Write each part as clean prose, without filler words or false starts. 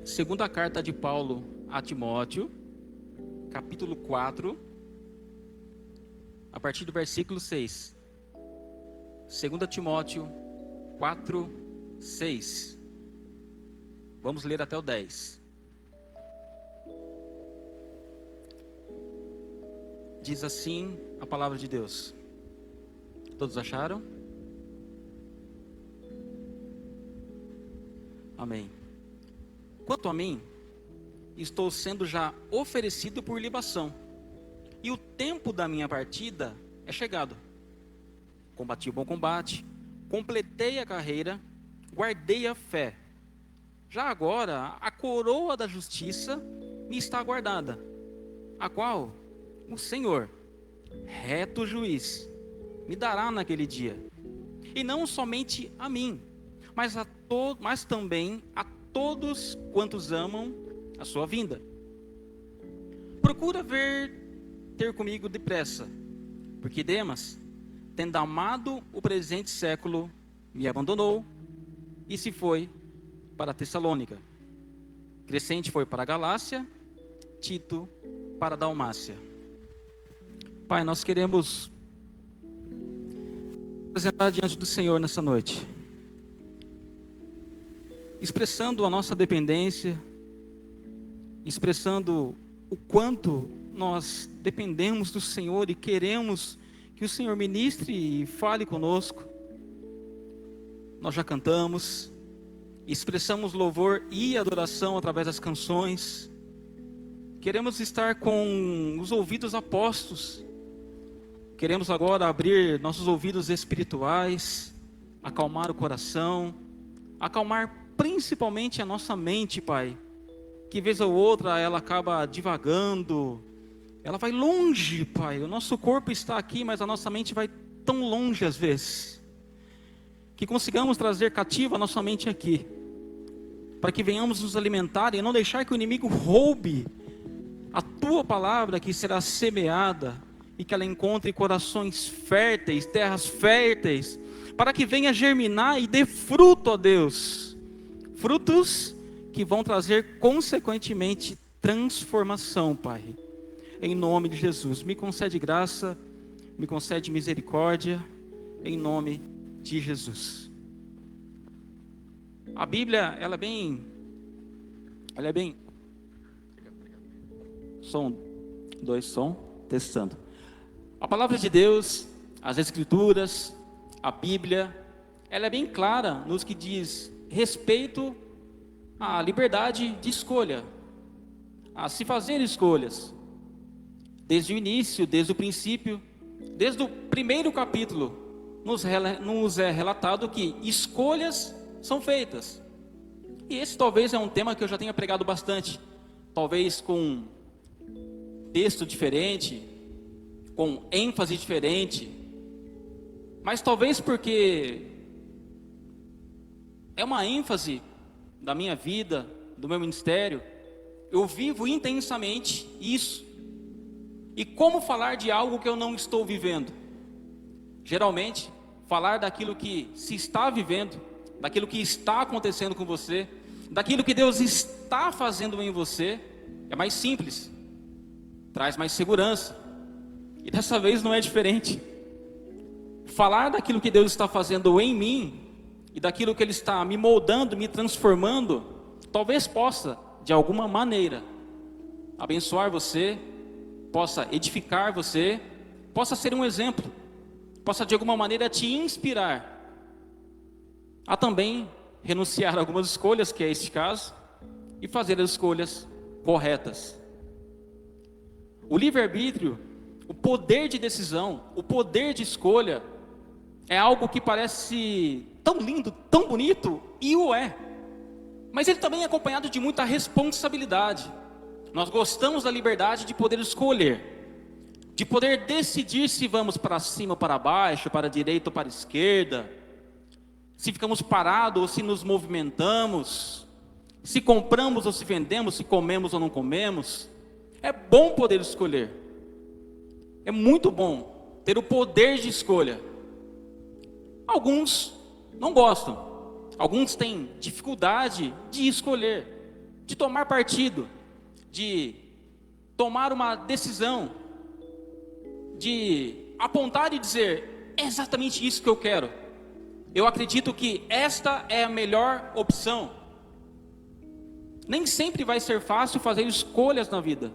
Segunda carta de Paulo a Timóteo, capítulo 4, a partir do versículo 6. 2 Timóteo 4, 6. Vamos ler até o 10. Diz assim a palavra de Deus. Todos acharam? Amém. Quanto a mim, estou sendo já oferecido por libação, e o tempo da minha partida é chegado. Combati o bom combate, completei a carreira, guardei a fé. Já agora, a coroa da justiça me está guardada, a qual o Senhor, reto juiz, me dará naquele dia. E não somente a mim, mas também a todos quantos amam a sua vinda. Procura ter comigo depressa, porque Demas, tendo amado o presente século, me abandonou e se foi para Tessalônica. Crescente foi para a Galácia, Tito para a Dalmácia. Pai, nós queremos apresentar diante do Senhor nessa noite, expressando a nossa dependência, expressando o quanto nós dependemos do Senhor e queremos que o Senhor ministre e fale conosco. Nós já cantamos, expressamos louvor e adoração através das canções. Queremos estar com os ouvidos apostos. Queremos agora abrir nossos ouvidos espirituais, acalmar o coração, acalmar principalmente a nossa mente, Pai, que vez ou outra ela acaba divagando, ela vai longe, Pai. O nosso corpo está aqui, mas a nossa mente vai tão longe às vezes. Que consigamos trazer cativa a nossa mente aqui, para que venhamos nos alimentar e não deixar que o inimigo roube a Tua palavra que será semeada, e que ela encontre corações férteis, terras férteis, para que venha germinar e dê fruto, ó Deus. Frutos que vão trazer consequentemente transformação, Pai. Em nome de Jesus, me concede graça, me concede misericórdia, em nome de Jesus. A Bíblia, ela é bem, som, testando. A palavra de Deus, as Escrituras, a Bíblia, ela é bem clara nos que diz respeito à liberdade de escolha, a se fazer escolhas. Desde o início, desde o princípio, desde o primeiro capítulo, nos é relatado que escolhas são feitas. E esse talvez é um tema que eu já tenha pregado bastante, talvez com texto diferente, com ênfase diferente, mas talvez porque é uma ênfase da minha vida, do meu ministério. Eu vivo intensamente isso. E como falar de algo que eu não estou vivendo? Geralmente, falar daquilo que se está vivendo, daquilo que está acontecendo com você, daquilo que Deus está fazendo em você, é mais simples, traz mais segurança. E dessa vez não é diferente. Falar daquilo que Deus está fazendo em mim, e daquilo que Ele está me moldando, me transformando, talvez possa, de alguma maneira, abençoar você, possa edificar você, possa ser um exemplo, possa de alguma maneira te inspirar a também renunciar a algumas escolhas, que é este caso, e fazer as escolhas corretas. O livre-arbítrio, o poder de decisão, o poder de escolha, é algo que parece tão lindo, tão bonito, e o é. Mas ele também é acompanhado de muita responsabilidade. Nós gostamos da liberdade de poder escolher, de poder decidir se vamos para cima ou para baixo, para a direita ou para a esquerda, se ficamos parados ou se nos movimentamos, se compramos ou se vendemos, se comemos ou não comemos. É bom poder escolher. É muito bom ter o poder de escolha. Alguns não gostam, alguns têm dificuldade de escolher. de tomar partido, de tomar uma decisão, de apontar e dizer: é exatamente isso que eu quero. Eu acredito que esta é a melhor opção. Nem sempre vai ser fácil fazer escolhas na vida,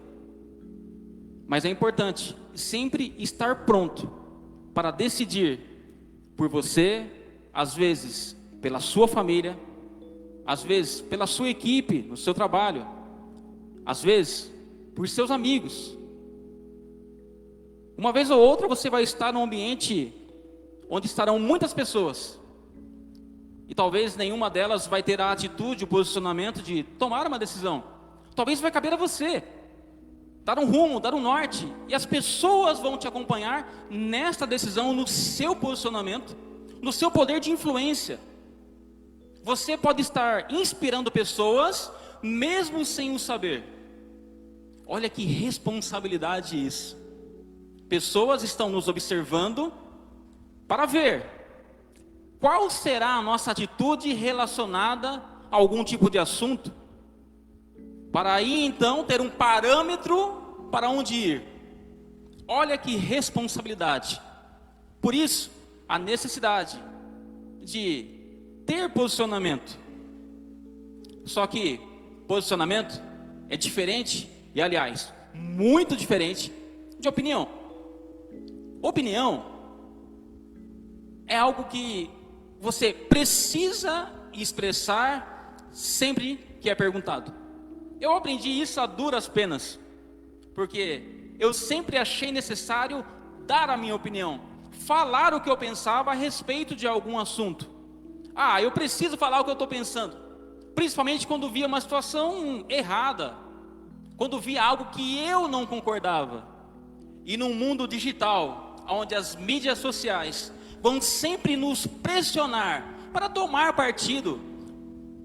mas é importante sempre estar pronto para decidir por você, às vezes pela sua família, às vezes pela sua equipe, no seu trabalho, às vezes por seus amigos. Uma vez ou outra você vai estar num ambiente onde estarão muitas pessoas, e talvez nenhuma delas vai ter a atitude, o posicionamento de tomar uma decisão. Talvez vai caber a você dar um rumo, dar um norte, e as pessoas vão te acompanhar nesta decisão, no seu posicionamento, no seu poder de influência. Você pode estar inspirando pessoas, mesmo sem o saber. Olha que responsabilidade isso. Pessoas estão nos observando para ver qual será a nossa atitude relacionada a algum tipo de assunto, para aí então ter um parâmetro para onde ir. Olha que responsabilidade. Por isso, a necessidade de ter posicionamento. Só que posicionamento é diferente, e aliás, muito diferente de opinião. Opinião é algo que você precisa expressar sempre que é perguntado. Eu aprendi isso a duras penas, porque eu sempre achei necessário dar a minha opinião, falar o que eu pensava a respeito de algum assunto. Eu preciso falar o que eu estou pensando, principalmente quando via uma situação errada, quando via algo que eu não concordava. E num mundo digital, onde as mídias sociais vão sempre nos pressionar para tomar partido,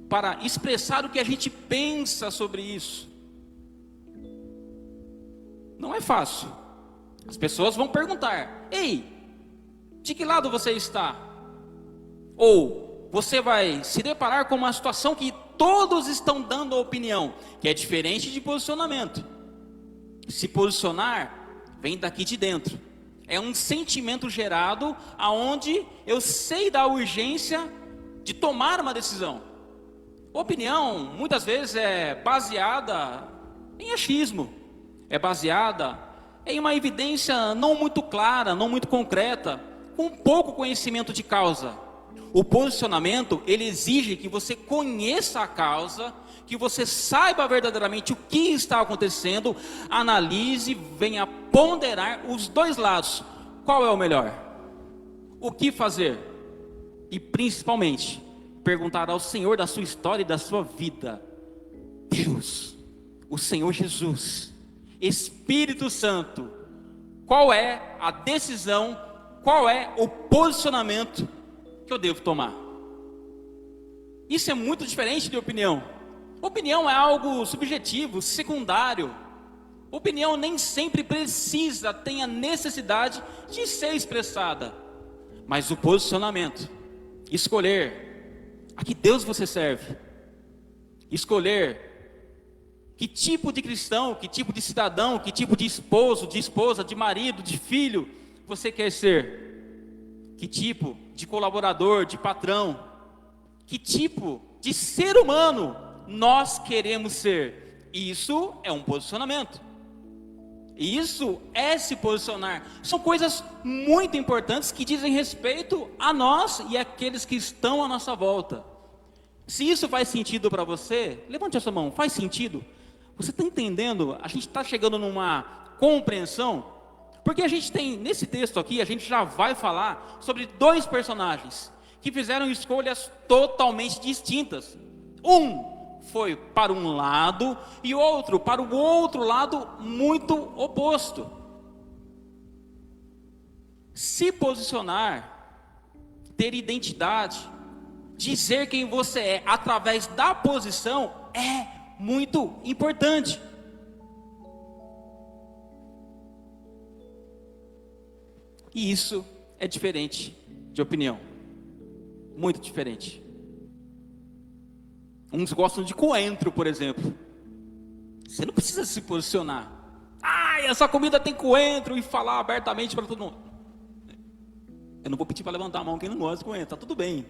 para expressar o que a gente pensa sobre isso, não é fácil. As pessoas vão perguntar: ei, de que lado você está? Ou você vai se deparar com uma situação que todos estão dando a opinião, que é diferente de posicionamento. Se posicionar vem daqui de dentro. É um sentimento gerado aonde eu sei da urgência de tomar uma decisão. Opinião muitas vezes é baseada em achismo, é baseada em uma evidência não muito clara, não muito concreta, com pouco conhecimento de causa. O posicionamento, ele exige que você conheça a causa, que você saiba verdadeiramente o que está acontecendo, analise, venha ponderar os dois lados. Qual é o melhor? O que fazer? E principalmente, perguntar ao Senhor da sua história e da sua vida. Deus, o Senhor Jesus, Espírito Santo, qual é a decisão, qual é o posicionamento que eu devo tomar? Isso é muito diferente de opinião. Opinião é algo subjetivo, secundário. Opinião nem sempre precisa, tem a necessidade de ser expressada. Mas o posicionamento, escolher a que Deus você serve, escolher que tipo de cristão, que tipo de cidadão, que tipo de esposo, de esposa, de marido, de filho você quer ser, que tipo de colaborador, de patrão, que tipo de ser humano nós queremos ser. Isso é um posicionamento. Isso é se posicionar. São coisas muito importantes que dizem respeito a nós e àqueles que estão à nossa volta. Se isso faz sentido para você, levante a sua mão. Faz sentido? Você está entendendo? A gente está chegando numa compreensão, porque a gente tem, nesse texto aqui, a gente já vai falar sobre dois personagens que fizeram escolhas totalmente distintas. Um foi para um lado e outro para o outro lado muito oposto. Se posicionar, ter identidade, dizer quem você é através da posição é muito importante. E isso é diferente de opinião, muito diferente. Uns gostam de coentro, por exemplo. Você não precisa se posicionar. Essa comida tem coentro, e falar abertamente para todo mundo. Eu não vou pedir para levantar a mão quem não gosta de coentro. Está tudo bem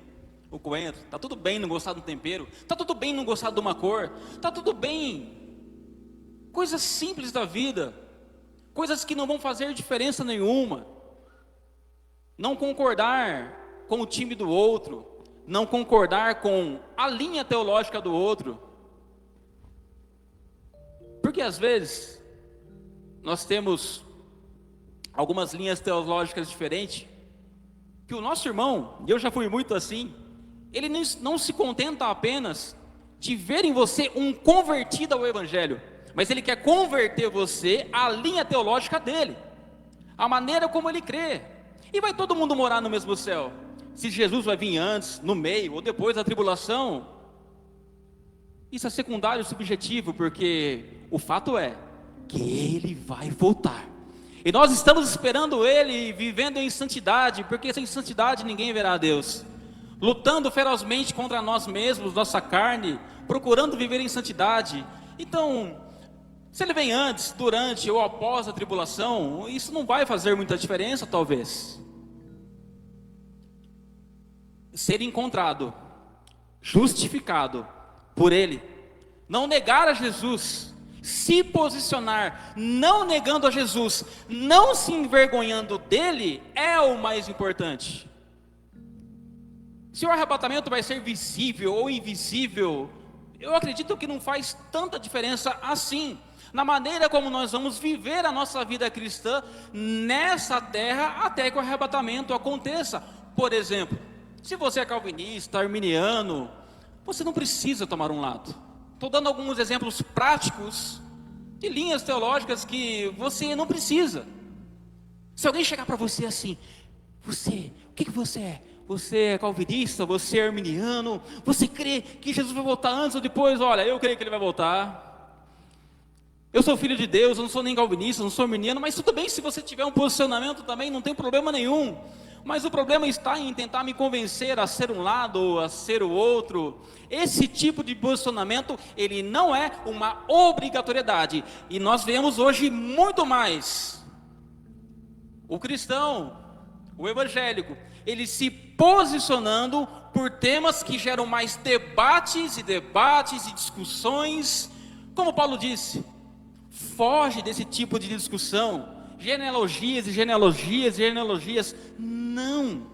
o coentro, está tudo bem não gostar do tempero, está tudo bem não gostar de uma cor, está tudo bem. Coisas simples da vida, coisas que não vão fazer diferença nenhuma. Não concordar com o time do outro, não concordar com a linha teológica do outro. Porque às vezes nós temos algumas linhas teológicas diferentes, que o nosso irmão, e eu já fui muito assim, ele não se contenta apenas de ver em você um convertido ao Evangelho, mas ele quer converter você à linha teológica dele, a maneira como ele crê. E vai todo mundo morar no mesmo céu? Se Jesus vai vir antes, no meio ou depois da tribulação, isso é secundário, subjetivo, porque o fato é que ele vai voltar. E nós estamos esperando ele, vivendo em santidade, porque sem santidade ninguém verá a Deus. Lutando ferozmente contra nós mesmos, nossa carne, procurando viver em santidade. Então, se ele vem antes, durante ou após a tribulação, isso não vai fazer muita diferença, talvez. Ser encontrado, justificado por ele, não negar a Jesus, se posicionar, não negando a Jesus, não se envergonhando dele, é o mais importante. Se o arrebatamento vai ser visível ou invisível, eu acredito que não faz tanta diferença assim, na maneira como nós vamos viver a nossa vida cristã nessa terra, até que o arrebatamento aconteça. Por exemplo, se você é calvinista, arminiano, você não precisa tomar um lado. Estou dando alguns exemplos práticos de linhas teológicas que você não precisa. Se alguém chegar para você assim, o que você é? Você é calvinista, você é arminiano, você crê que Jesus vai voltar antes ou depois? Olha, eu creio que ele vai voltar. Eu sou filho de Deus, eu não sou nem calvinista, não sou arminiano, mas tudo bem se você tiver um posicionamento também, não tem problema nenhum. Mas o problema está em tentar me convencer a ser um lado ou a ser o outro. Esse tipo de posicionamento, ele não é uma obrigatoriedade. E nós vemos hoje muito mais o cristão, o evangélico, ele se posicionando por temas que geram mais debates e discussões. Como Paulo disse, foge desse tipo de discussão. Genealogias e genealogias e genealogias, não,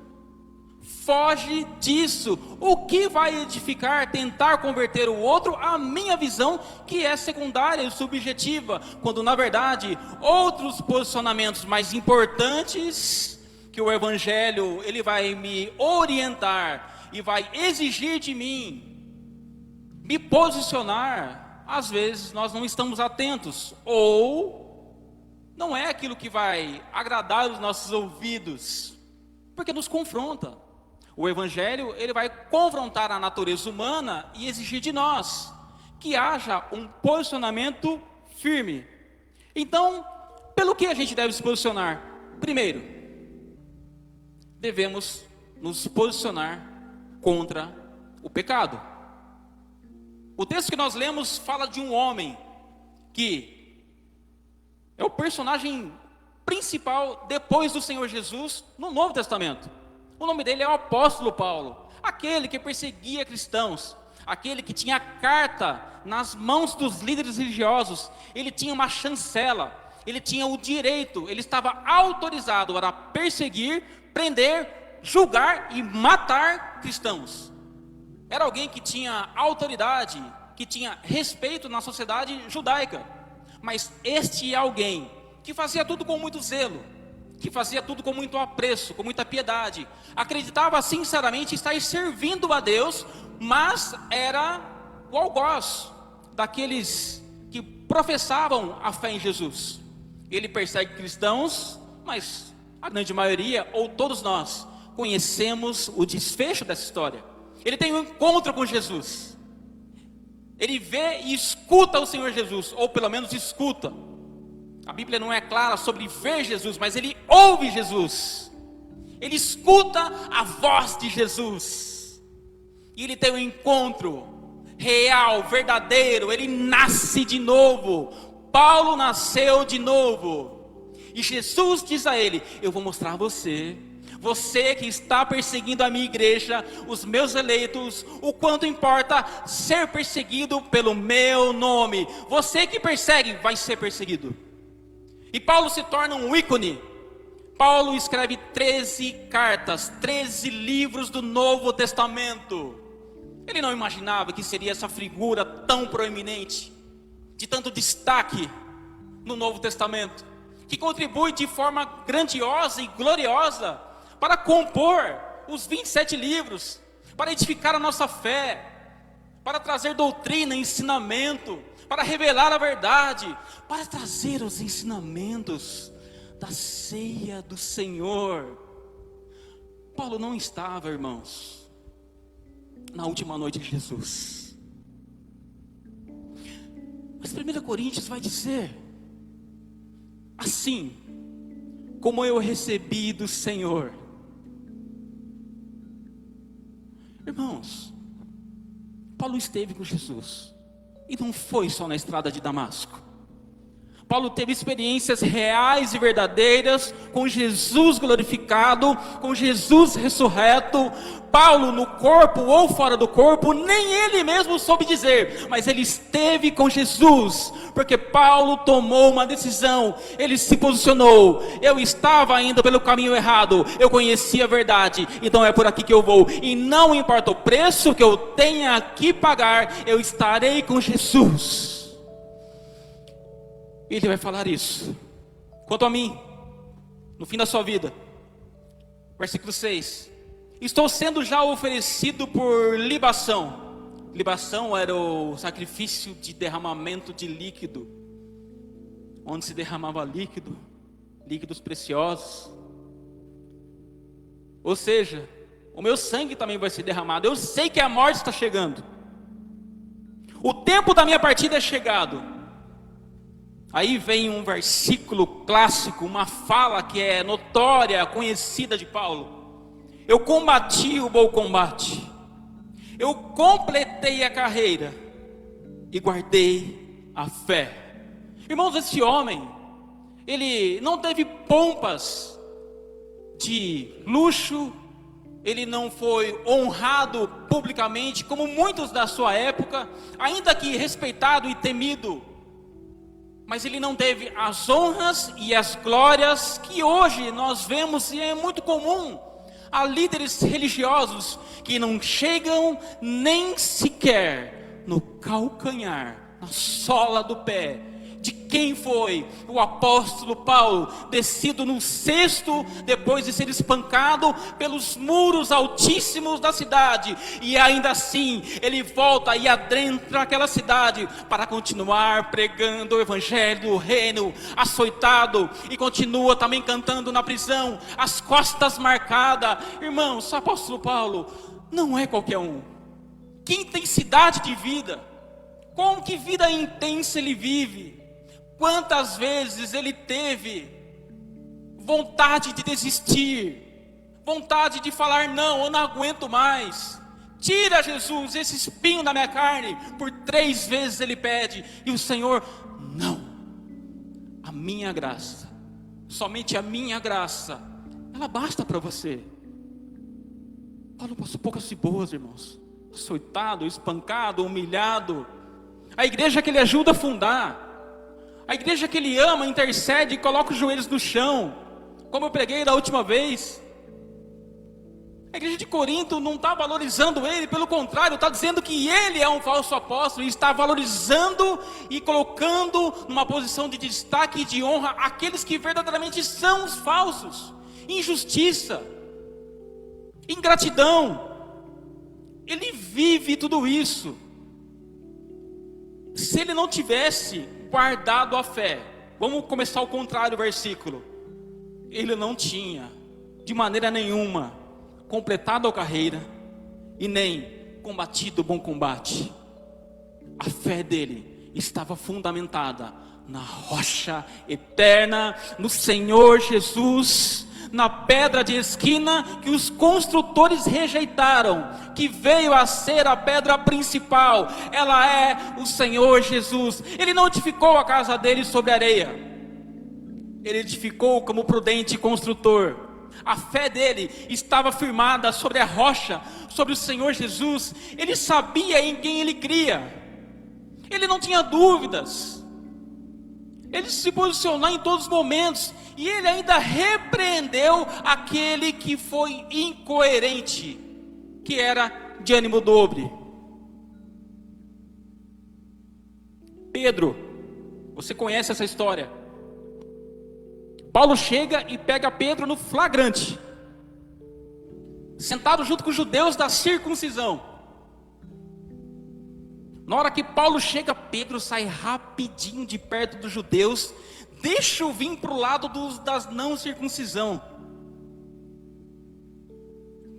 foge disso. O que vai edificar, tentar converter o outro à minha visão, que é secundária e subjetiva, quando na verdade outros posicionamentos mais importantes, que o Evangelho ele vai me orientar e vai exigir de mim, me posicionar, às vezes nós não estamos atentos, ou não é aquilo que vai agradar os nossos ouvidos, porque nos confronta. O Evangelho, ele vai confrontar a natureza humana e exigir de nós que haja um posicionamento firme. Então, pelo que a gente deve se posicionar? Primeiro, devemos nos posicionar contra o pecado. O texto que nós lemos fala de um homem que é o personagem principal depois do Senhor Jesus no Novo Testamento. O nome dele é o apóstolo Paulo, aquele que perseguia cristãos, aquele que tinha a carta nas mãos dos líderes religiosos. Ele tinha uma chancela, ele tinha o direito, ele estava autorizado para perseguir, prender, julgar e matar cristãos. Era alguém que tinha autoridade, que tinha respeito na sociedade judaica. Mas este é alguém que fazia tudo com muito zelo, que fazia tudo com muito apreço, com muita piedade, acreditava sinceramente estar servindo a Deus, mas era o algoz daqueles que professavam a fé em Jesus. Ele persegue cristãos, mas a grande maioria, ou todos nós, conhecemos o desfecho dessa história. Ele tem um encontro com Jesus. Ele vê e escuta o Senhor Jesus, ou pelo menos escuta. A Bíblia não é clara sobre ver Jesus, mas ele ouve Jesus. Ele escuta a voz de Jesus. E ele tem um encontro. real, verdadeiro. Ele nasce de novo. Paulo nasceu de novo. E Jesus diz a ele: eu vou mostrar a você, você que está perseguindo a minha igreja, os meus eleitos, o quanto importa ser perseguido pelo meu nome. Você que persegue vai ser perseguido. E Paulo se torna um ícone. Paulo escreve 13 cartas, 13 livros do Novo Testamento. Ele não imaginava que seria essa figura tão proeminente, de tanto destaque no Novo Testamento, que contribui de forma grandiosa e gloriosa para compor os 27 livros, para edificar a nossa fé, para trazer doutrina, ensinamento, para revelar a verdade, para trazer os ensinamentos da ceia do Senhor. Paulo não estava, irmãos, na última noite de Jesus. Mas 1 Coríntios vai dizer: assim como eu recebi do Senhor. Irmãos, Paulo esteve com Jesus, e não foi só na estrada de Damasco. Paulo teve experiências reais e verdadeiras com Jesus glorificado, com Jesus ressurreto. Paulo, no corpo ou fora do corpo, nem ele mesmo soube dizer, mas ele esteve com Jesus, porque Paulo tomou uma decisão, ele se posicionou: eu estava indo pelo caminho errado, eu conhecia a verdade, então é por aqui que eu vou, e não importa o preço que eu tenha que pagar, eu estarei com Jesus. Ele vai falar isso. Quanto a mim, no fim da sua vida, versículo 6: estou sendo já oferecido por libação. Libação era o sacrifício de derramamento de líquido, onde se derramava líquidos preciosos. Ou seja, o meu sangue também vai ser derramado. Eu sei que a morte está chegando, o tempo da minha partida é chegado. Aí vem um versículo clássico, uma fala que é notória, conhecida de Paulo: eu combati o bom combate, eu completei a carreira e guardei a fé. Irmãos, esse homem, ele não teve pompas de luxo, ele não foi honrado publicamente como muitos da sua época, ainda que respeitado e temido. Mas ele não teve as honras e as glórias que hoje nós vemos, e é muito comum a líderes religiosos que não chegam nem sequer no calcanhar, na sola do pé de quem foi o apóstolo Paulo, descido no cesto depois de ser espancado pelos muros altíssimos da cidade, e ainda assim ele volta e adentra aquela cidade para continuar pregando o evangelho do reino, açoitado, e continua também cantando na prisão, as costas marcadas. Irmãos, o apóstolo Paulo não é qualquer um. Que intensidade de vida, com que vida intensa ele vive. Quantas vezes ele teve vontade de desistir, vontade de falar: não, eu não aguento mais, tira, Jesus, esse espinho da minha carne. Por 3 vezes ele pede, e o Senhor: não, a minha graça, somente a minha graça, ela basta para você. Paulo passou poucas e boas, irmãos, açoitado, espancado, humilhado. A igreja que ele ajuda a fundar, a igreja que ele ama, intercede e coloca os joelhos no chão, como eu preguei da última vez. A igreja de Corinto não está valorizando ele, pelo contrário, está dizendo que ele é um falso apóstolo, e está valorizando e colocando numa posição de destaque e de honra aqueles que verdadeiramente são os falsos. Injustiça, ingratidão, ele vive tudo isso. Se ele não tivesse guardado a fé, vamos começar ao contrário, o versículo: ele não tinha de maneira nenhuma completado a carreira e nem combatido o bom combate. A fé dele estava fundamentada na rocha eterna, no Senhor Jesus, na pedra de esquina que os construtores rejeitaram, que veio a ser a pedra principal. Ela é o Senhor Jesus. Ele não edificou a casa dele sobre areia, ele edificou como prudente construtor. A fé dele estava firmada sobre a rocha, sobre o Senhor Jesus. Ele sabia em quem ele cria, ele não tinha dúvidas. Ele se posicionou em todos os momentos, e ele ainda repreendeu aquele que foi incoerente, que era de ânimo dobre. Pedro, você conhece essa história? Paulo chega e pega Pedro no flagrante, sentado junto com os judeus da circuncisão. Na hora que Paulo chega, Pedro sai rapidinho de perto dos judeus, deixa eu vir para o lado das não circuncisão.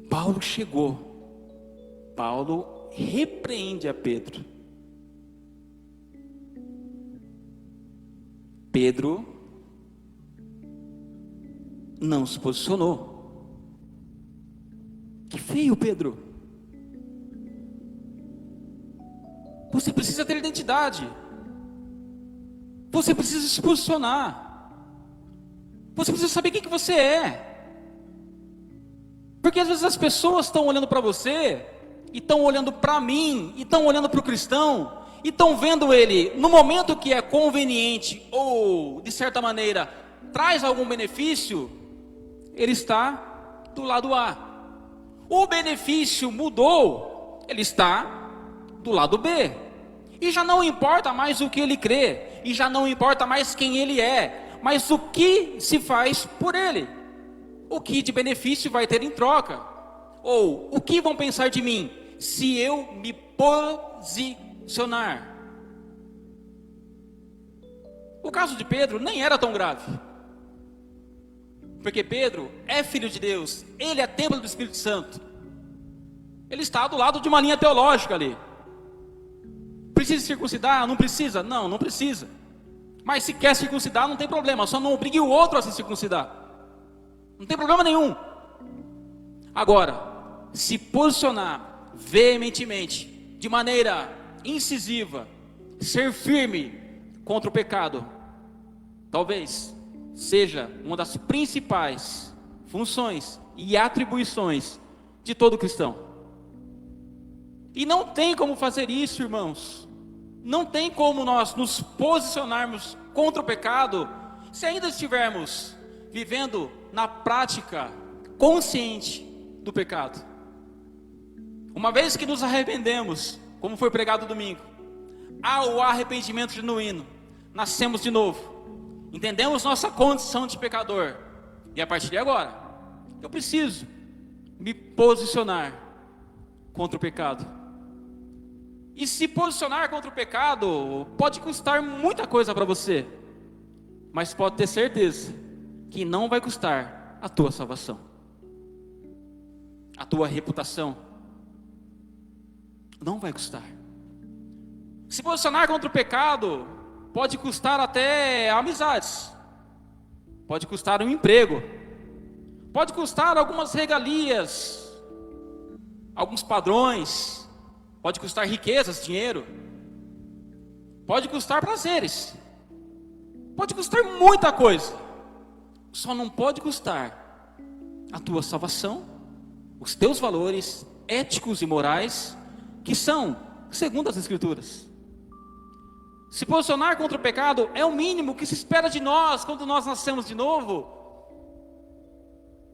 Paulo chegou, Paulo repreende a Pedro. Pedro não se posicionou. Que feio, Pedro. Você precisa ter identidade. Você precisa se posicionar. Você precisa saber quem que você é. Porque às vezes as pessoas estão olhando para você, e estão olhando para mim, e estão olhando para o cristão, e estão vendo ele no momento que é conveniente, ou de certa maneira traz algum benefício, ele está do lado A. O benefício mudou, ele está do lado B. E já não importa mais o que ele crê, e já não importa mais quem ele é, mas o que se faz por ele. O que de benefício vai ter em troca? Ou o que vão pensar de mim se eu me posicionar? O caso de Pedro nem era tão grave, porque Pedro é filho de Deus, ele é templo do Espírito Santo. Ele está do lado de uma linha teológica ali. Precisa circuncidar? Não precisa? Não, não precisa. Mas se quer circuncidar, não tem problema, só não obrigue o outro a se circuncidar. Não tem problema nenhum. Agora, se posicionar veementemente, de maneira incisiva, ser firme contra o pecado, talvez seja uma das principais funções e atribuições de todo cristão. E não tem como fazer isso, irmãos. Não tem como nós nos posicionarmos contra o pecado se ainda estivermos vivendo na prática consciente do pecado. Uma vez que nos arrependemos, como foi pregado domingo, há o arrependimento genuíno, nascemos de novo, entendemos nossa condição de pecador, e a partir de agora, eu preciso me posicionar contra o pecado. E se posicionar contra o pecado pode custar muita coisa para você, mas pode ter certeza que não vai custar a tua salvação, a tua reputação. Não vai custar. Se posicionar contra o pecado pode custar até amizades, pode custar um emprego, pode custar algumas regalias, alguns padrões, pode custar riquezas, dinheiro, pode custar prazeres, pode custar muita coisa. Só não pode custar a tua salvação, os teus valores éticos e morais, que são segundo as Escrituras. Se posicionar contra o pecado é o mínimo que se espera de nós quando nós nascemos de novo,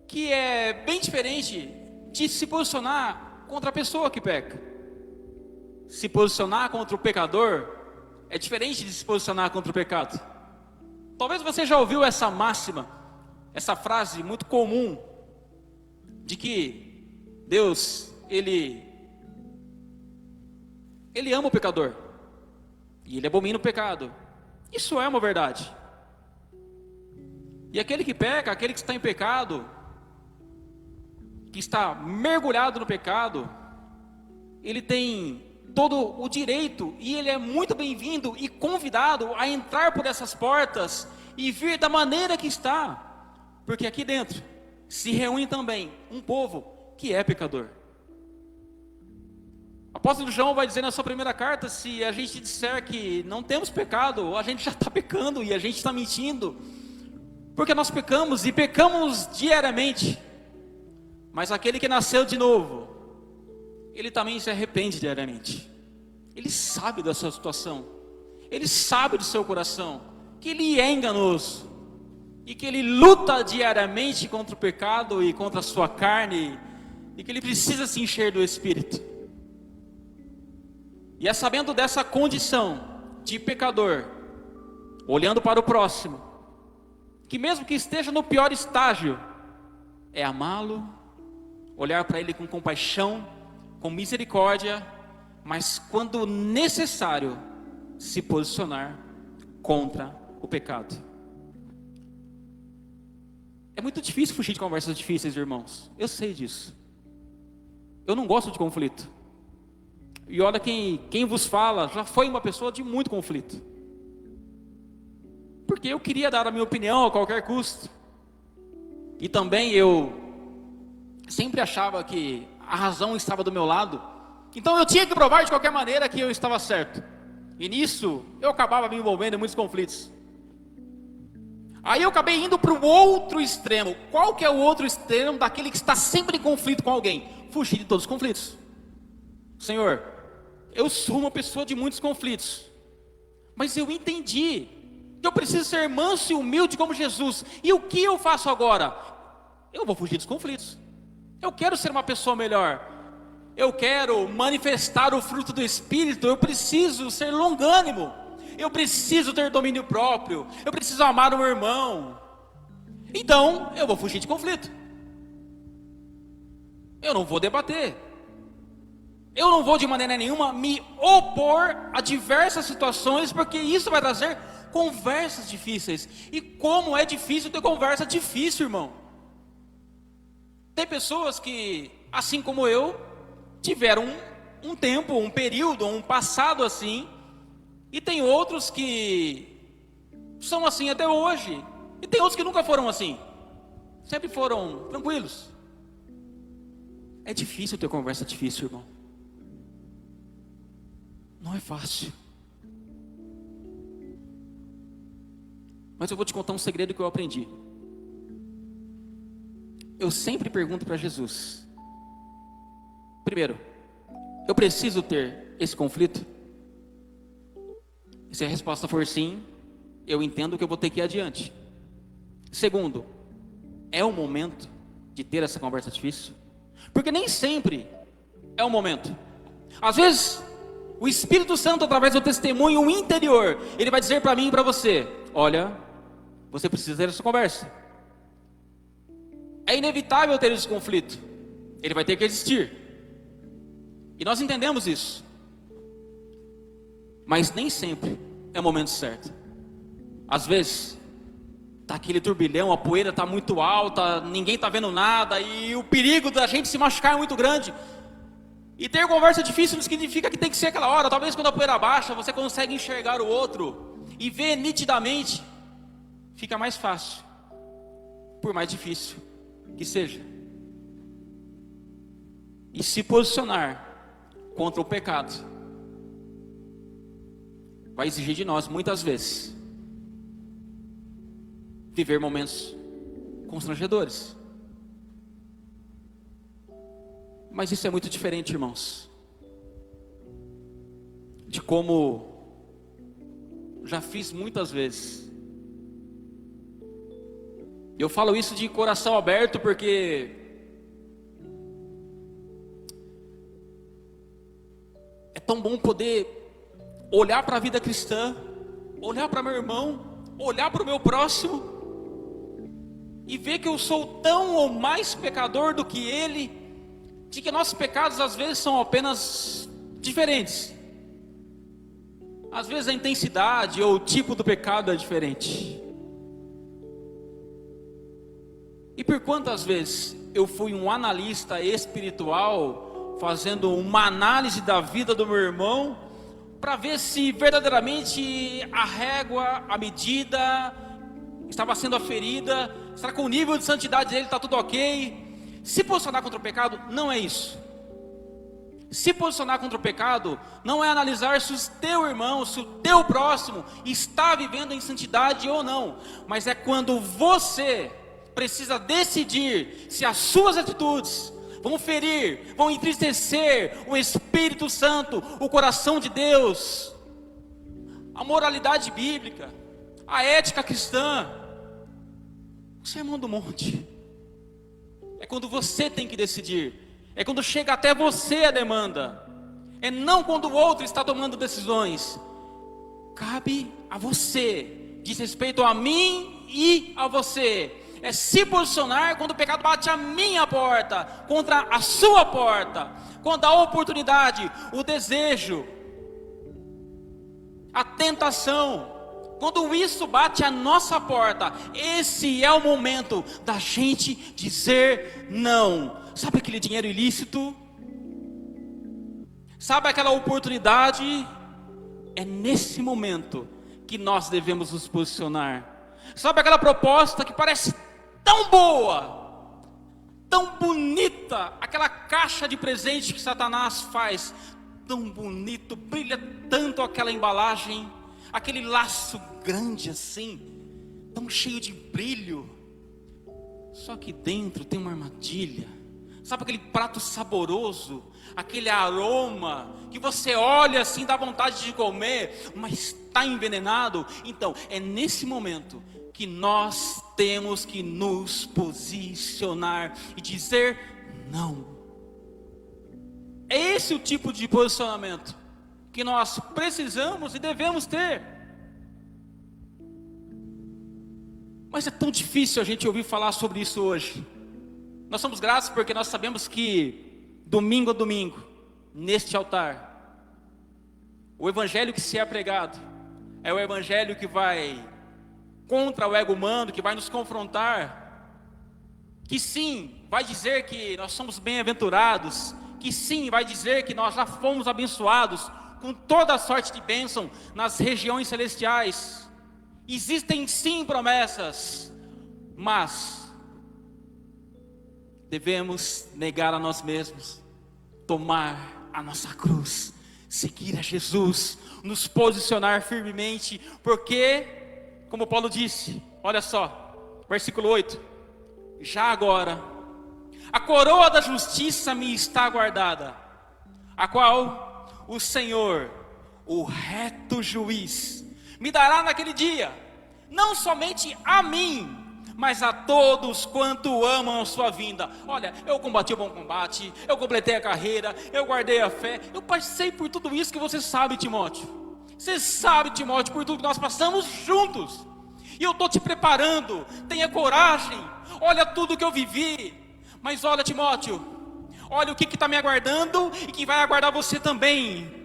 que é bem diferente de se posicionar contra a pessoa que peca. Se posicionar contra o pecador é diferente de se posicionar contra o pecado. Talvez você já ouviu essa máxima, essa frase muito comum, de que Deus, Ele ama o pecador, e Ele abomina o pecado. Isso é uma verdade. E aquele que peca, aquele que está em pecado, que está mergulhado no pecado, ele tem todo o direito, e ele é muito bem-vindo e convidado a entrar por essas portas e vir da maneira que está, porque aqui dentro se reúne também um povo que é pecador. O apóstolo João vai dizer na sua primeira carta: se a gente disser que não temos pecado, a gente já está pecando e a gente está mentindo, porque nós pecamos e pecamos diariamente. Mas aquele que nasceu de novo, ele também se arrepende diariamente. Ele sabe da sua situação, ele sabe do seu coração, que ele é enganoso, e que ele luta diariamente contra o pecado e contra a sua carne, e que ele precisa se encher do Espírito. E é sabendo dessa condição de pecador, olhando para o próximo, que mesmo que esteja no pior estágio, é amá-lo, olhar para ele com compaixão, com misericórdia, mas quando necessário, se posicionar contra o pecado. É muito difícil fugir de conversas difíceis, irmãos. Eu sei disso. Eu não gosto de conflito. E olha, quem vos fala já foi uma pessoa de muito conflito. Porque eu queria dar a minha opinião a qualquer custo. E também eu sempre achava que a razão estava do meu lado. Então eu tinha que provar de qualquer maneira que eu estava certo. E nisso eu acabava me envolvendo em muitos conflitos. Aí eu acabei indo para o outro extremo. Qual que é o outro extremo daquele que está sempre em conflito com alguém? Fugir de todos os conflitos. Senhor, eu sou uma pessoa de muitos conflitos, mas eu entendi que eu preciso ser manso e humilde como Jesus. E o que eu faço agora? Eu vou fugir dos conflitos. Eu quero ser uma pessoa melhor. Eu quero manifestar o fruto do Espírito. Eu preciso ser longânimo. Eu preciso ter domínio próprio. Eu preciso amar o meu irmão. Então, eu vou fugir de conflito. Eu não vou debater. Eu não vou de maneira nenhuma me opor a diversas situações, porque isso vai trazer conversas difíceis. E como é difícil ter conversa difícil, irmão. Tem pessoas que, assim como eu, tiveram um tempo, um período, um passado assim. E tem outros que são assim até hoje. E tem outros que nunca foram assim. Sempre foram tranquilos. É difícil ter conversa difícil, irmão. Não é fácil. Mas eu vou te contar um segredo que eu aprendi. Eu sempre pergunto para Jesus: primeiro, eu preciso ter esse conflito? Se a resposta for sim, eu entendo que eu vou ter que ir adiante. Segundo, é o momento de ter essa conversa difícil? Porque nem sempre é o momento. Às vezes, o Espírito Santo, através do testemunho interior, ele vai dizer para mim e para você: olha, você precisa ter essa conversa. É inevitável ter esse conflito. Ele vai ter que existir. E nós entendemos isso. Mas nem sempre é o momento certo. Às vezes está aquele turbilhão, a poeira está muito alta, ninguém está vendo nada, e o perigo da gente se machucar é muito grande. E ter conversa difícil não significa que tem que ser aquela hora. Talvez quando a poeira baixa, você consegue enxergar o outro e ver nitidamente. Fica mais fácil, por mais difícil que seja. E se posicionar contra o pecado vai exigir de nós, muitas vezes, viver momentos constrangedores. Mas isso é muito diferente, irmãos, de como já fiz muitas vezes. Eu falo isso de coração aberto porque é tão bom poder olhar para a vida cristã, olhar para meu irmão, olhar para o meu próximo e ver que eu sou tão ou mais pecador do que ele, de que nossos pecados às vezes são apenas diferentes. Às vezes a intensidade ou o tipo do pecado é diferente. E por quantas vezes eu fui um analista espiritual, fazendo uma análise da vida do meu irmão, para ver se verdadeiramente a régua, a medida, estava sendo aferida Será que o nível de santidade dele está tudo ok? Se posicionar contra o pecado não é isso. Se posicionar contra o pecado não é analisar se o teu irmão, se o teu próximo está vivendo em santidade ou não, mas é quando você precisa decidir se as suas atitudes vão ferir, vão entristecer o Espírito Santo, o coração de Deus, a moralidade bíblica, a ética cristã, o sermão do monte. É quando você tem que decidir, é quando chega até você a demanda, é não quando o outro está tomando decisões. Cabe a você, diz respeito a mim e a você. É se posicionar quando o pecado bate a minha porta, contra a sua porta, quando a oportunidade, o desejo, a tentação, quando isso bate a nossa porta, esse é o momento da gente dizer não. Sabe aquele dinheiro ilícito? Sabe aquela oportunidade? É nesse momento que nós devemos nos posicionar. Sabe aquela proposta que parece tão boa, tão bonita, aquela caixa de presente que Satanás faz, tão bonito, brilha tanto aquela embalagem, aquele laço grande assim, tão cheio de brilho, só que dentro tem uma armadilha. Sabe aquele prato saboroso, aquele aroma que você olha assim, dá vontade de comer, mas está envenenado? Então, é nesse momento que nós temos que nos posicionar e dizer não. É esse o tipo de posicionamento que nós precisamos e devemos ter. Mas é tão difícil a gente ouvir falar sobre isso hoje. Nós somos gratos porque nós sabemos que domingo a domingo, neste altar, o evangelho que se é pregado é o evangelho que vai contra o ego humano, que vai nos confrontar, que sim, vai dizer que nós somos bem-aventurados, que sim, vai dizer que nós já fomos abençoados com toda a sorte de bênção nas regiões celestiais. Existem sim promessas, mas devemos negar a nós mesmos, tomar a nossa cruz, seguir a Jesus, nos posicionar firmemente, porque, como Paulo disse, olha só, versículo 8, já agora, a coroa da justiça me está guardada, a qual o Senhor, o reto juiz, me dará naquele dia, não somente a mim, mas a todos quanto amam a sua vinda. Olha, eu combati o bom combate, eu completei a carreira, eu guardei a fé, eu passei por tudo isso que você sabe, Timóteo. Você sabe, Timóteo, por tudo que nós passamos juntos. E eu estou te preparando, tenha coragem, olha tudo que eu vivi. Mas olha, Timóteo, olha o que está me aguardando e que vai aguardar você também.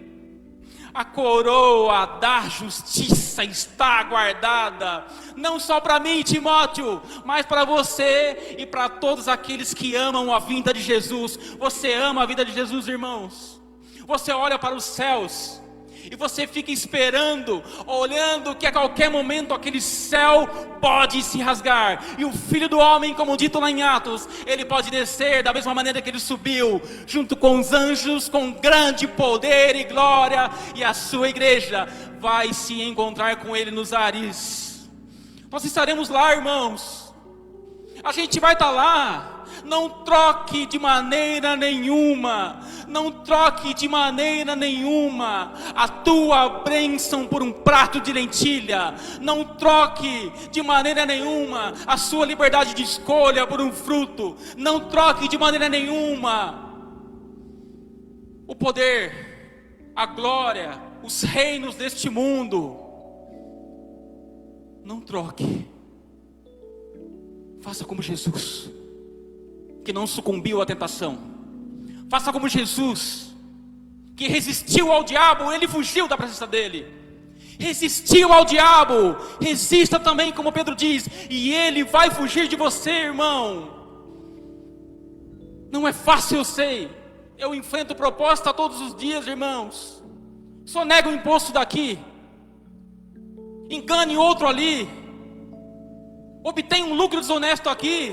A coroa da justiça está guardada, não só para mim, Timóteo, mas para você e para todos aqueles que amam a vinda de Jesus. Você ama a vida de Jesus, irmãos? Você olha para os céus e você fica esperando, olhando que a qualquer momento aquele céu pode se rasgar, e o Filho do Homem, como dito lá em Atos, ele pode descer da mesma maneira que ele subiu, junto com os anjos, com grande poder e glória, e a sua igreja vai se encontrar com ele nos ares. Nós estaremos lá, irmãos, a gente vai estar lá. Não troque de maneira nenhuma, não troque de maneira nenhuma a tua bênção por um prato de lentilha, não troque de maneira nenhuma a sua liberdade de escolha por um fruto, não troque de maneira nenhuma o poder, a glória, os reinos deste mundo. Não troque, faça como Jesus, que não sucumbiu à tentação. Faça como Jesus, que resistiu ao diabo, ele fugiu da presença dele. Resistiu ao diabo, resista também, como Pedro diz, e ele vai fugir de você, irmão. Não é fácil, eu sei. Eu enfrento proposta todos os dias, irmãos. Só nego o imposto daqui, engane outro ali, obtém um lucro desonesto aqui.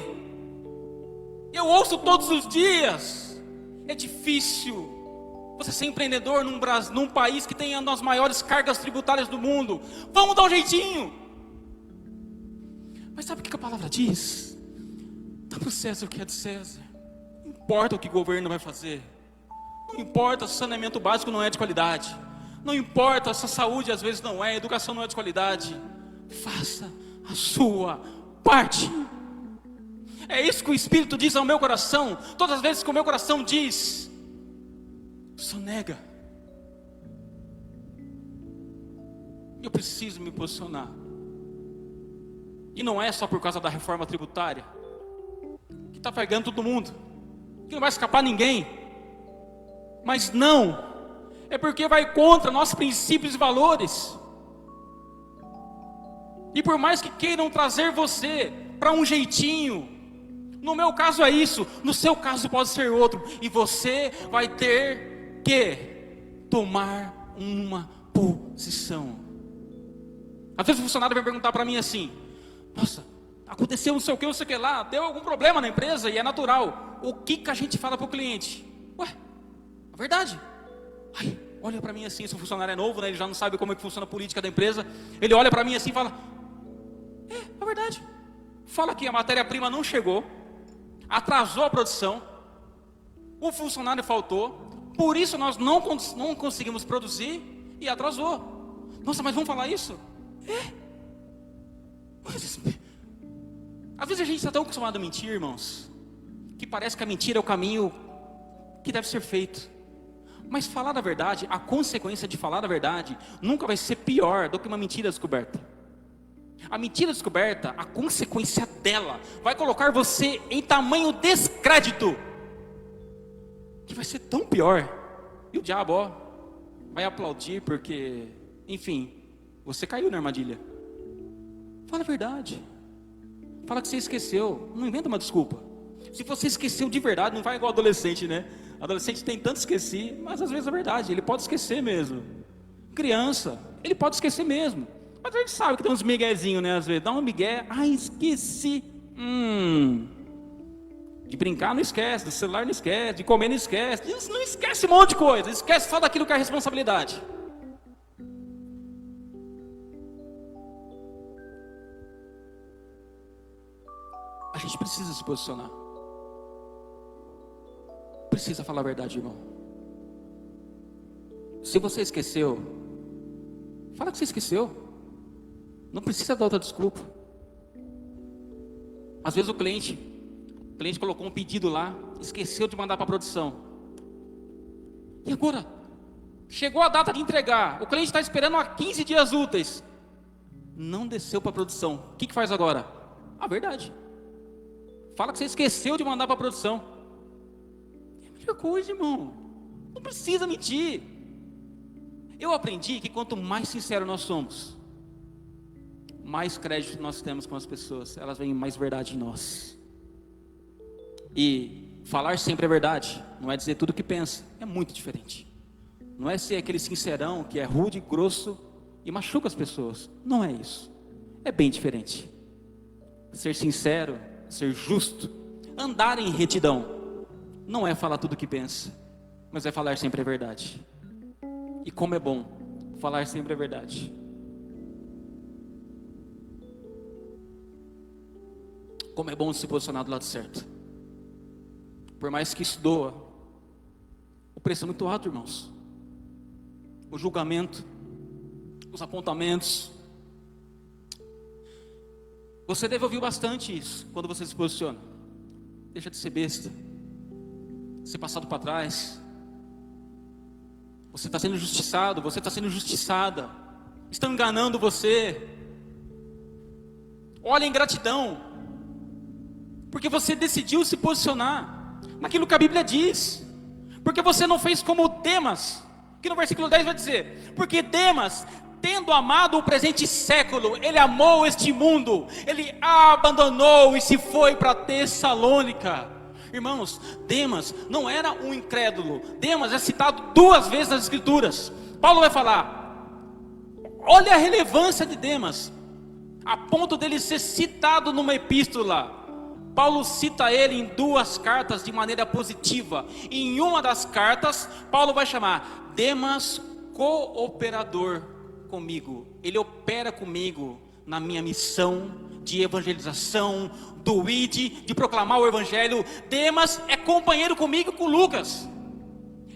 Eu ouço todos os dias. É difícil você ser empreendedor num país que tem uma das maiores cargas tributárias do mundo. Vamos dar um jeitinho. Mas sabe o que a palavra diz? Dá para o César o que é de César. Não importa o que o governo vai fazer. Não importa se o saneamento básico não é de qualidade. Não importa se a saúde às vezes não é, a educação não é de qualidade. Faça a sua parte. É isso que o Espírito diz ao meu coração. Todas as vezes que o meu coração diz, sonega, eu preciso me posicionar. E não é só por causa da reforma tributária, que está pegando todo mundo, que não vai escapar ninguém. Mas não, é porque vai contra nossos princípios e valores. E por mais que queiram trazer você para um jeitinho, no meu caso é isso, no seu caso pode ser outro, e você vai ter que tomar uma posição. Às vezes o funcionário vai perguntar para mim assim: nossa, aconteceu não sei o que lá, deu algum problema na empresa, e é natural. O que a gente fala para o cliente? Ué, é verdade. Ai, olha para mim assim, se o funcionário é novo, né, ele já não sabe como é que funciona a política da empresa. Ele olha para mim assim e fala: é verdade. Fala que a matéria-prima não chegou, atrasou a produção, o funcionário faltou, por isso nós não conseguimos produzir e atrasou. Nossa, mas vamos falar isso? Às vezes a gente está tão acostumado a mentir, irmãos, que parece que a mentira é o caminho que deve ser feito. Mas falar a verdade, a consequência de falar a verdade nunca vai ser pior do que uma mentira descoberta. A mentira descoberta, a consequência dela vai colocar você em tamanho descrédito, que vai ser tão pior. E o diabo, vai aplaudir porque, enfim, você caiu na armadilha. Fala a verdade. Fala que você esqueceu. Não inventa uma desculpa. Se você esqueceu de verdade, não vai igual adolescente, né? Adolescente tem tanto esquecer, mas às vezes é verdade, ele pode esquecer mesmo. Criança, ele pode esquecer mesmo. Mas a gente sabe que tem uns miguezinhos, né? Às vezes dá um migué, esqueci. De brincar não esquece, do celular não esquece, de comer não esquece. Não esquece um monte de coisa, esquece só daquilo que é responsabilidade. A gente precisa se posicionar. Precisa falar a verdade, irmão. Se você esqueceu, fala que você esqueceu. Não precisa dar outra desculpa. Às vezes o cliente colocou um pedido lá, esqueceu de mandar para a produção. E agora? Chegou a data de entregar, o cliente está esperando há 15 dias úteis. Não desceu para a produção. O que faz agora? A verdade. Fala que você esqueceu de mandar para a produção. É a mesma coisa, irmão. Não precisa mentir. Eu aprendi que quanto mais sincero nós somos, mais crédito nós temos com as pessoas. Elas veem mais verdade em nós. E falar sempre a verdade não é dizer tudo o que pensa. É muito diferente. Não é ser aquele sincerão que é rude, grosso e machuca as pessoas. Não é isso. É bem diferente. Ser sincero, ser justo, andar em retidão, não é falar tudo o que pensa, mas é falar sempre a verdade. E como é bom falar sempre a verdade. Como é bom se posicionar do lado certo. Por mais que isso doa, o preço é muito alto, irmãos. O julgamento, os apontamentos. Você deve ouvir bastante isso quando você se posiciona. Deixa de ser besta, ser passado para trás. Você está sendo injustiçado, você está sendo injustiçada. Estão enganando você. Olha a ingratidão, porque você decidiu se posicionar naquilo que a Bíblia diz. Porque você não fez como Demas, que no versículo 10 vai dizer: porque Demas, tendo amado o presente século, ele amou este mundo, ele abandonou e se foi para Tessalônica. Irmãos, Demas não era um incrédulo. Demas é citado 2 vezes nas Escrituras. Paulo vai falar: olha a relevância de Demas. a ponto dele ser citado numa epístola. Paulo cita ele em 2 cartas de maneira positiva. E em uma das cartas, Paulo vai chamar Demas cooperador comigo. Ele opera comigo na minha missão de evangelização, do ID, de proclamar o evangelho. Demas é companheiro comigo com Lucas.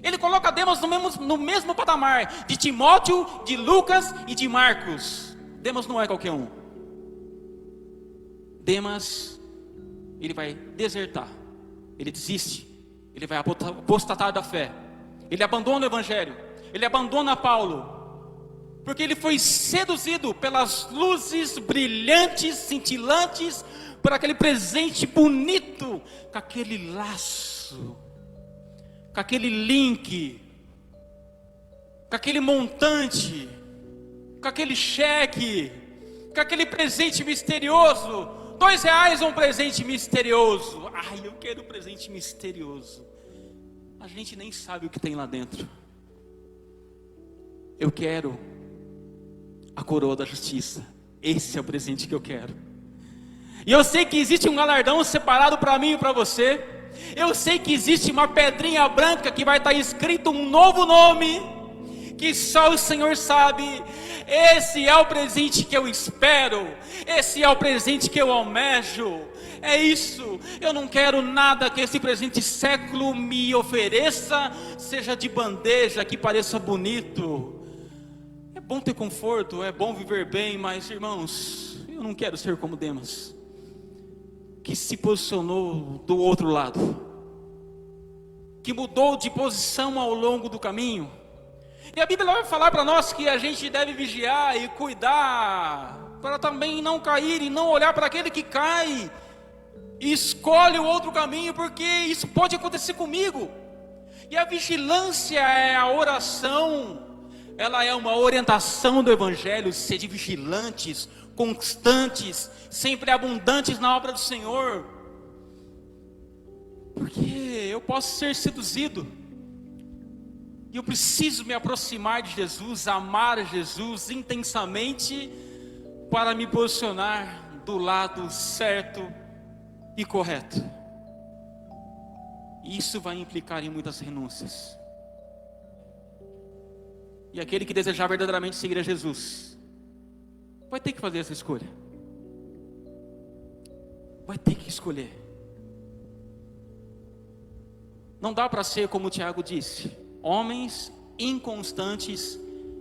Ele coloca Demas no mesmo patamar de Timóteo, de Lucas e de Marcos. Demas não é qualquer um. Demas, ele vai desertar, ele desiste, ele vai apostatar da fé, ele abandona o evangelho, ele abandona Paulo, porque ele foi seduzido pelas luzes brilhantes, cintilantes, por aquele presente bonito, com aquele laço, com aquele link, com aquele montante, com aquele cheque, com aquele presente misterioso. R$2 é um presente misterioso. Ai, eu quero um presente misterioso. A gente nem sabe o que tem lá dentro. Eu quero a coroa da justiça. Esse é o presente que eu quero. E eu sei que existe um galardão separado para mim e para você. Eu sei que existe uma pedrinha branca que vai estar escrito um novo nome, que só o Senhor sabe. Esse é o presente que eu espero, esse é o presente que eu almejo. É isso, eu não quero nada que esse presente século me ofereça, seja de bandeja, que pareça bonito. É bom ter conforto, é bom viver bem, mas irmãos, eu não quero ser como Demas, que se posicionou do outro lado, que mudou de posição ao longo do caminho. E a Bíblia vai falar para nós que a gente deve vigiar e cuidar, para também não cair e não olhar para aquele que cai e escolhe o outro caminho, porque isso pode acontecer comigo. E a vigilância é a oração, ela é uma orientação do Evangelho, ser de vigilantes, constantes, sempre abundantes na obra do Senhor, porque eu posso ser seduzido, e eu preciso me aproximar de Jesus, amar Jesus intensamente, para me posicionar do lado certo e correto. Isso vai implicar em muitas renúncias. E aquele que desejar verdadeiramente seguir a Jesus, vai ter que fazer essa escolha. Vai ter que escolher. Não dá para ser como o Tiago disse, homens inconstantes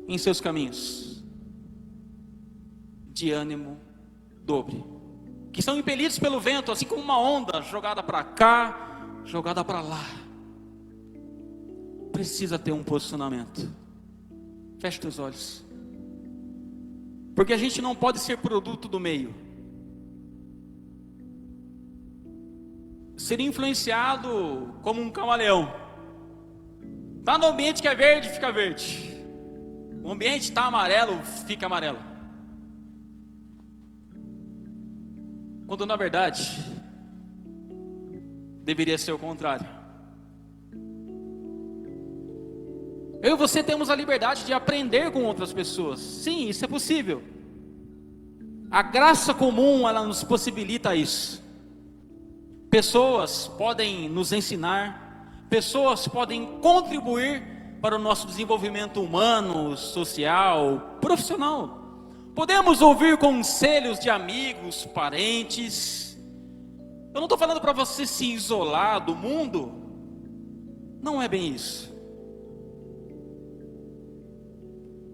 em seus caminhos, de ânimo dobre, que são impelidos pelo vento, assim como uma onda jogada para cá, jogada para lá. Precisa ter um posicionamento. Feche teus olhos, porque a gente não pode ser produto do meio, ser influenciado como um camaleão. Está no ambiente que é verde, fica verde. O ambiente está amarelo, fica amarelo. Quando na verdade deveria ser o contrário. Eu e você temos a liberdade de aprender com outras pessoas. Sim, isso é possível. A graça comum, ela nos possibilita isso. Pessoas podem nos ensinar, pessoas podem contribuir para o nosso desenvolvimento humano, social, profissional. Podemos ouvir conselhos de amigos, parentes. Eu não estou falando para você se isolar do mundo. Não é bem isso.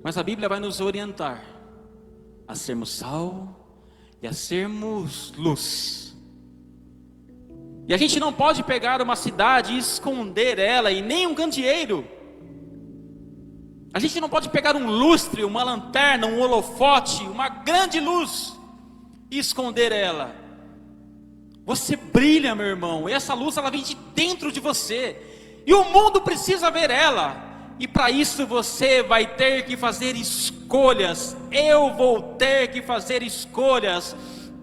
Mas a Bíblia vai nos orientar a sermos sal e a sermos luz. E a gente não pode pegar uma cidade e esconder ela, e nem um candeeiro. A gente não pode pegar um lustre, uma lanterna, um holofote, uma grande luz e esconder ela. Você brilha, meu irmão, e essa luz ela vem de dentro de você, e o mundo precisa ver ela. E para isso você vai ter que fazer escolhas. Eu vou ter que fazer escolhas.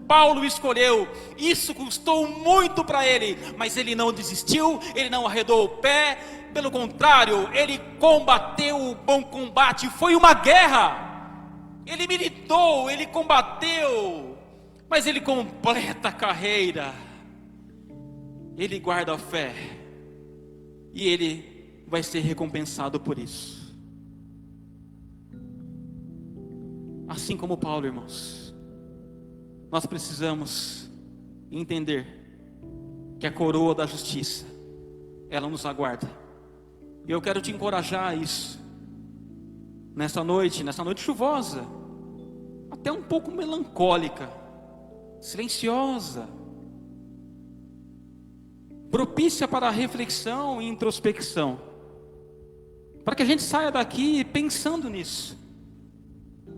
Paulo escolheu, isso custou muito para ele, mas ele não desistiu, ele não arredou o pé, pelo contrário, ele combateu o bom combate. Foi uma guerra, ele militou, ele combateu, mas ele completa a carreira, ele guarda a fé, e ele vai ser recompensado por isso. Assim como Paulo, irmãos, nós precisamos entender que a coroa da justiça, ela nos aguarda. E eu quero te encorajar a isso, nessa noite chuvosa, até um pouco melancólica, silenciosa, propícia para a reflexão e introspecção, para que a gente saia daqui pensando nisso,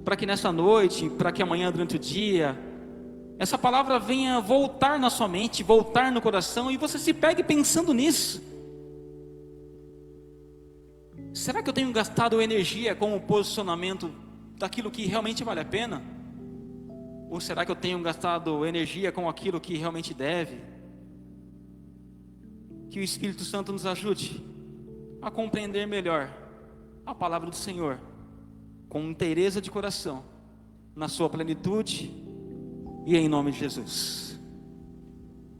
para que nessa noite, para que amanhã durante o dia, essa palavra venha voltar na sua mente, voltar no coração, e você se pegue pensando nisso. Será que eu tenho gastado energia com o posicionamento daquilo que realmente vale a pena? Ou será que eu tenho gastado energia com aquilo que realmente deve? Que o Espírito Santo nos ajude a compreender melhor a palavra do Senhor, com inteireza de coração, na sua plenitude, e em nome de Jesus.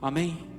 Amém.